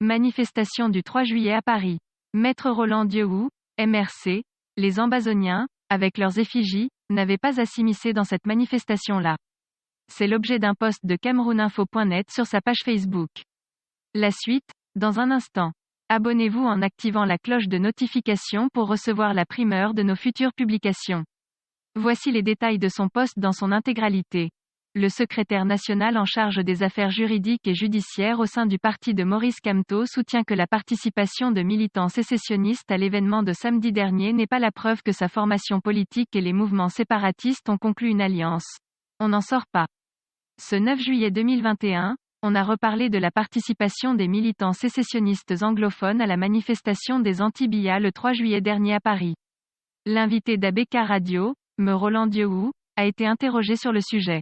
Manifestation du 3 juillet à Paris. Maître Roland Diouf, MRC, les Ambazoniens, avec leurs effigies, n'avaient pas à s'immiscer dans cette manifestation-là. C'est l'objet d'un post de camerouninfo.net sur sa page Facebook. La suite, dans un instant. Abonnez-vous en activant la cloche de notification pour recevoir la primeur de nos futures publications. Voici les détails de son post dans son intégralité. Le secrétaire national en charge des affaires juridiques et judiciaires au sein du parti de Maurice Kamto soutient que la participation de militants sécessionnistes à l'événement de samedi dernier n'est pas la preuve que sa formation politique et les mouvements séparatistes ont conclu une alliance. On n'en sort pas. Ce 9 juillet 2021, on a reparlé de la participation des militants sécessionnistes anglophones à la manifestation des Anti-Bia le 3 juillet dernier à Paris. L'invité d'ABK Radio, M. Roland Diouf, a été interrogé sur le sujet.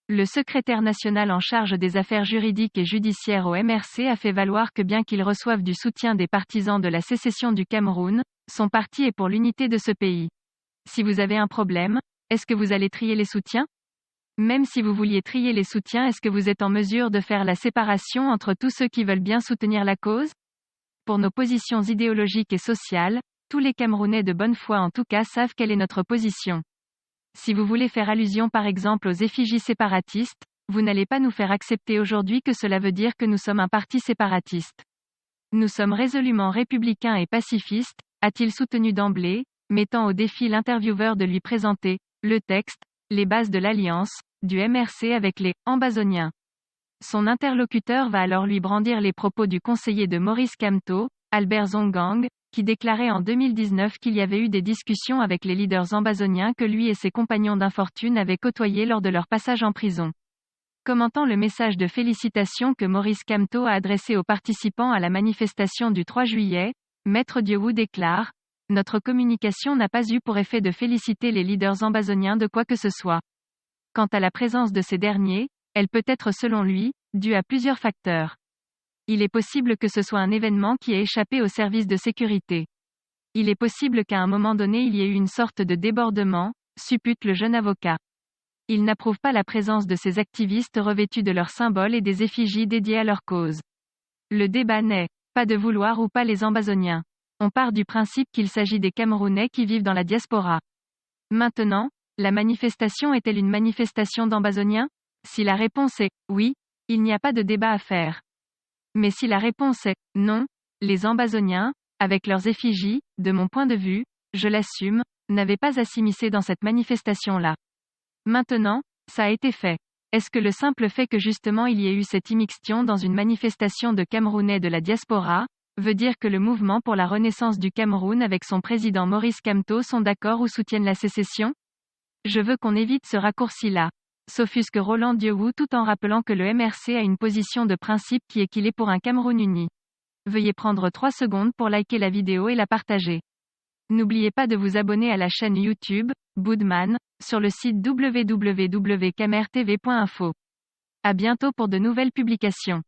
Le secrétaire national en charge des affaires juridiques et judiciaires au MRC a fait valoir que bien qu'il reçoive du soutien des partisans de la sécession du Cameroun, son parti est pour l'unité de ce pays. Si vous avez un problème, est-ce que vous allez trier les soutiens? Même si vous vouliez trier les soutiens, est-ce que vous êtes en mesure de faire la séparation entre tous ceux qui veulent bien soutenir la cause? Pour nos positions idéologiques et sociales, tous les Camerounais de bonne foi en tout cas savent quelle est notre position. Si vous voulez faire allusion par exemple aux effigies séparatistes, vous n'allez pas nous faire accepter aujourd'hui que cela veut dire que nous sommes un parti séparatiste. Nous sommes résolument républicains et pacifistes, a-t-il soutenu d'emblée, mettant au défi l'intervieweur de lui présenter le texte, les bases de l'alliance, du MRC avec les Ambazoniens. Son interlocuteur va alors lui brandir les propos du conseiller de Maurice Kamto, Albert Zongang, qui déclarait en 2019 qu'il y avait eu des discussions avec les leaders ambazoniens que lui et ses compagnons d'infortune avaient côtoyés lors de leur passage en prison. Commentant le message de félicitations que Maurice Kamto a adressé aux participants à la manifestation du 3 juillet, Maître Diouf déclare « Notre communication n'a pas eu pour effet de féliciter les leaders ambazoniens de quoi que ce soit. Quant à la présence de ces derniers, elle peut être selon lui, due à plusieurs facteurs. Il est possible que ce soit un événement qui ait échappé aux services de sécurité. Il est possible qu'à un moment donné il y ait eu une sorte de débordement, suppute le jeune avocat. Il n'approuve pas la présence de ces activistes revêtus de leurs symboles et des effigies dédiées à leur cause. Le débat n'est pas de vouloir ou pas les Ambazoniens. On part du principe qu'il s'agit des Camerounais qui vivent dans la diaspora. Maintenant, la manifestation est-elle une manifestation d'Ambazoniens? Si la réponse est oui, il n'y a pas de débat à faire. Mais si la réponse est non, les Ambazoniens, avec leurs effigies, de mon point de vue, je l'assume, n'avaient pas à s'immiscer dans cette manifestation-là. Maintenant, ça a été fait. Est-ce que le simple fait que justement il y ait eu cette immixtion dans une manifestation de Camerounais de la diaspora, veut dire que le mouvement pour la renaissance du Cameroun avec son président Maurice Kamto sont d'accord ou soutiennent la sécession? Je veux qu'on évite ce raccourci-là. S'offusque Roland Diouf tout en rappelant que le MRC a une position de principe qui est qu'il est pour un Cameroun uni. Veuillez prendre 3 secondes pour liker la vidéo et la partager. N'oubliez pas de vous abonner à la chaîne YouTube, Boudman, sur le site www.camertv.info. À bientôt pour de nouvelles publications.